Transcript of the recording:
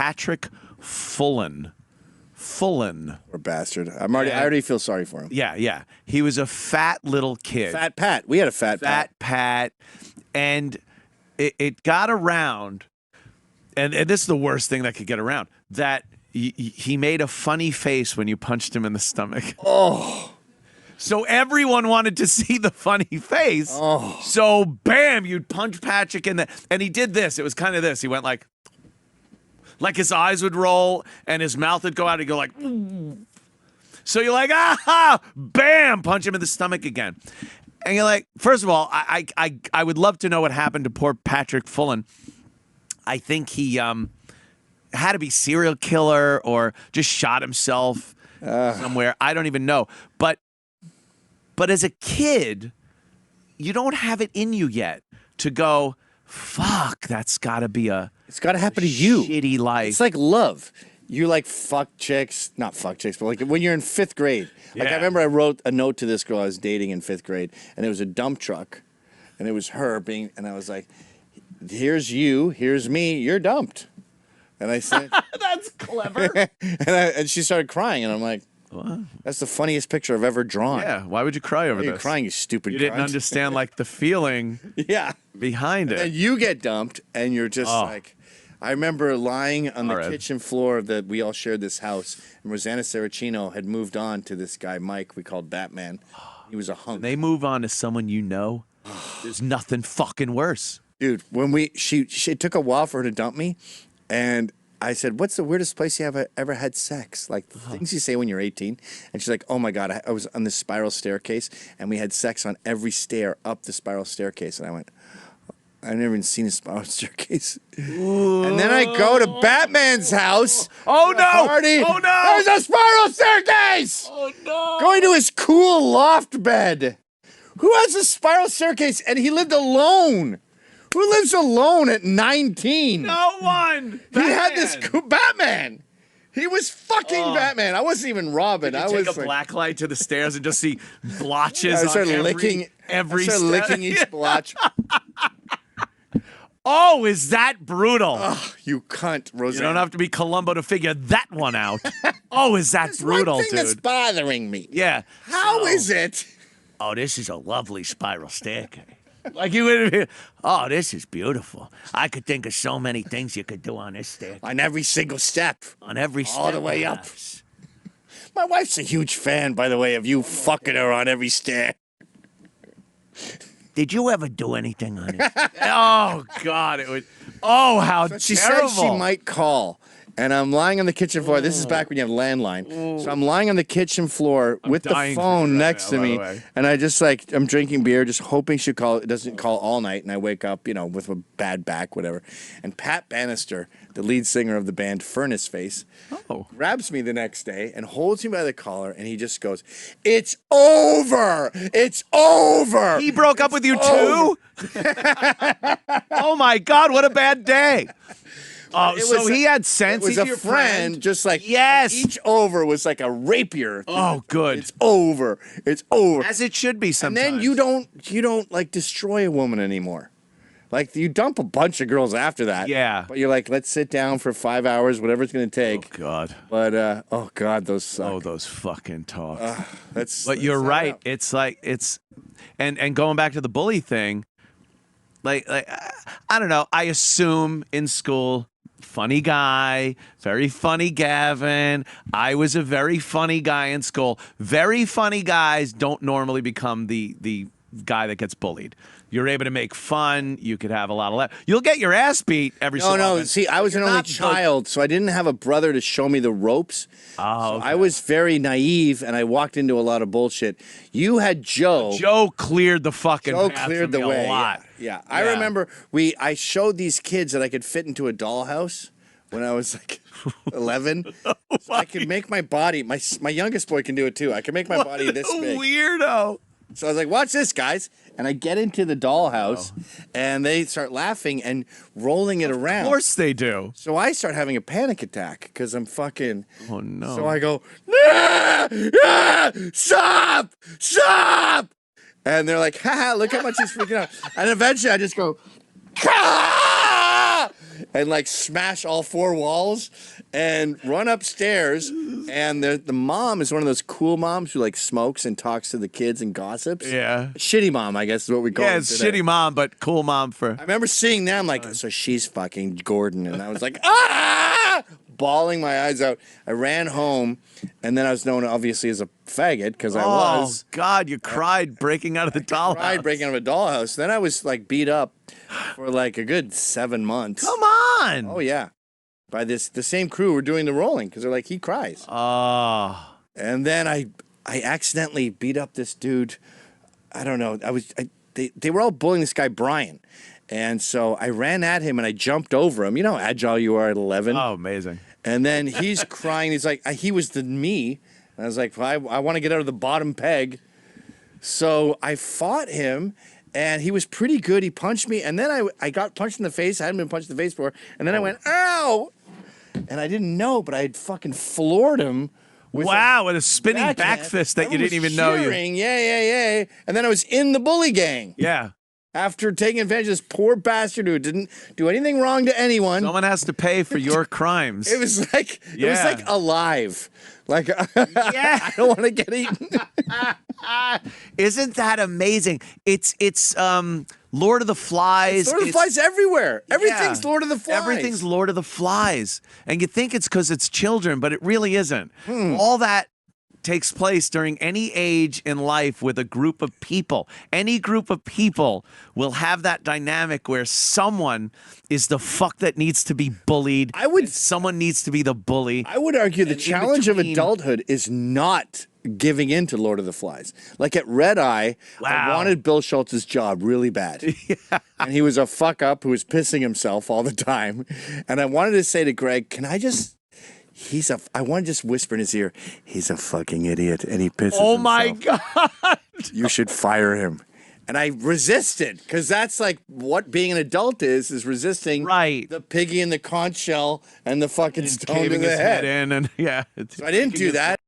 Patrick Fullen. Poor bastard. I already feel sorry for him. Yeah. He was a fat little kid. Fat Pat. We had a Fat Pat. And it got around, and this is the worst thing that could get around, that he made a funny face when you punched him in the stomach. Oh. So everyone wanted to see the funny face. Oh. So bam, you'd punch Patrick in the, and he did this. It was kind of this. He went like his eyes would roll and his mouth would go out and go like, so you're like, bam, punch him in the stomach again. And you're like, first of all, I would love to know what happened to poor Patrick Fullen. I think he had to be serial killer or just shot himself somewhere. I don't even know. But as a kid, you don't have it in you yet to go, fuck, that's got to be it's got to happen to you. Shitty life. It's like love. You like fuck chicks, not fuck chicks, but like when you're in 5th grade. Like I remember I wrote a note to this girl I was dating in 5th grade, and it was a dump truck, and it was her being, and I was like, here's you, here's me, you're dumped. And I said, that's clever. and she started crying, and I'm like, what? That's the funniest picture I've ever drawn. Yeah, why would you cry over this? You're crying, you stupid. You didn't understand like the feeling. Behind it. And you get dumped, and you're just like. I remember lying on the kitchen floor that we all shared this house, and Rosanna Saracino had moved on to this guy Mike we called Batman. He was a hunk. When they move on to someone you know, there's nothing fucking worse. Dude, when it took a while for her to dump me, and I said, "What's the weirdest place you ever had sex?" Like the things you say when you're 18. And she's like, "Oh my God, I was on this spiral staircase, and we had sex on every stair up the spiral staircase." And I went, I've never even seen a spiral staircase. Ooh. And then I go to Batman's house. Oh no! Party. Oh no! There's a spiral staircase! Oh no! Going to his cool loft bed. Who has a spiral staircase? And he lived alone. Who lives alone at 19? No one! He had this Batman. He was fucking Batman. I wasn't even Robin. Did you take a black light to the stairs and just see blotches I started on licking every I started licking each blotch. Oh, is that brutal? Oh, you cunt, Roseanne. You don't have to be Columbo to figure that one out. Oh, is that brutal, one thing dude? that's bothering me. Yeah. How is it? Oh, this is a lovely spiral staircase. Like you would be, oh, this is beautiful. I could think of so many things you could do on this staircase. On every single step. On every step. All the way up. My wife's a huge fan, by the way, of you fucking her on every stair. Did you ever do anything on it? Oh, God. It would. Oh, how terrible. She said she might call. And I'm lying on the kitchen floor. This is back when you have landline. So I'm lying on the kitchen floor with the phone next to me. And I just I'm drinking beer, just hoping she'll call. It doesn't call all night. And I wake up, with a bad back, whatever. And Pat Bannister, the lead singer of the band Furnace Face, grabs me the next day and holds me by the collar. And he just goes, "It's over. It's over." He broke up with you too? Oh, my God. What a bad day. Oh, so he had sense. It was a friend, just like each over was like a rapier. Oh, good. It's over. It's over. As it should be sometimes. And then you don't like destroy a woman anymore. Like you dump a bunch of girls after that. Yeah. But you're like, let's sit down for 5 hours, whatever it's going to take. Oh, God. But, oh, God, those suck. Oh, those fucking talks. But you're right. It's like, and going back to the bully thing, like I don't know. I assume in school, funny guy, very funny Gavin. I was a very funny guy in school. Very funny guys don't normally become the guy that gets bullied. You're able to make fun. You could have a lot of laugh. You'll get your ass beat every so often. No. See, I was an only child, so I didn't have a brother to show me the ropes. Oh, okay. I was very naive, and I walked into a lot of bullshit. You had Joe. Joe cleared the fucking Joe path cleared for me the way. a lot. Yeah. I remember I showed these kids that I could fit into a dollhouse when I was like 11. So I could make my body. My youngest boy can do it too. I can make my body this big. Weirdo. So I was like, watch this, guys. And I get into the dollhouse, and they start laughing and rolling it around. Of course they do. So I start having a panic attack because I'm fucking... Oh, no. So I go, stop! Stop! And they're like, haha, look how much he's freaking out. And eventually I just go, ah! and like smash all 4 walls and run upstairs. And the mom is one of those cool moms who like smokes and talks to the kids and gossips. Yeah. Shitty mom, I guess is what we call it. Yeah, it's today. shitty mom, but cool mom for. I remember seeing them like, so she's fucking Gordon. And I was like, ah! Bawling my eyes out. I ran home, and then I was known obviously as a faggot because I was. Oh God, you cried breaking out of the dollhouse. Cried breaking out of a dollhouse. Then I was like beat up for like a good 7 months. Come on. Oh yeah, by the same crew were doing the rolling because they're like he cries. Oh. And then I accidentally beat up this dude. I don't know. They were all bullying this guy Brian. And so I ran at him and I jumped over him. You know how agile you are at 11? Oh, amazing. And then he's crying. He's like, he was me. And I was like, well, I want to get out of the bottom peg. So I fought him, and he was pretty good. He punched me, and then I got punched in the face. I hadn't been punched in the face before. And then I went, ow! And I didn't know, but I had fucking floored him. With a spinning back fist that you didn't even know you. Yeah. And then I was in the bully gang. Yeah. After taking advantage of this poor bastard who didn't do anything wrong to anyone. Someone has to pay for your crimes. It was like alive. Like yeah. I don't want to get eaten. Isn't that amazing? It's Lord of the Flies. Lord of the Flies everywhere. Everything's Lord of the Flies. Everything's Lord of the Flies. And you think it's because it's children, but it really isn't. All that takes place during any age in life with a group of people. Any group of people will have that dynamic where someone is the fuck that needs to be bullied. Someone needs to be the bully. I would argue the challenge of adulthood is not giving in to Lord of the Flies. Like at Red Eye, I wanted Bill Schultz's job really bad. Yeah. And he was a fuck up who was pissing himself all the time. And I wanted to say to Greg, can I just... I want to just whisper in his ear, he's a fucking idiot, and he pisses himself. Oh, my God. You should fire him. And I resisted, because that's like what being an adult is resisting the piggy in the conch shell and the fucking stone in the head. And, yeah, so I didn't do that.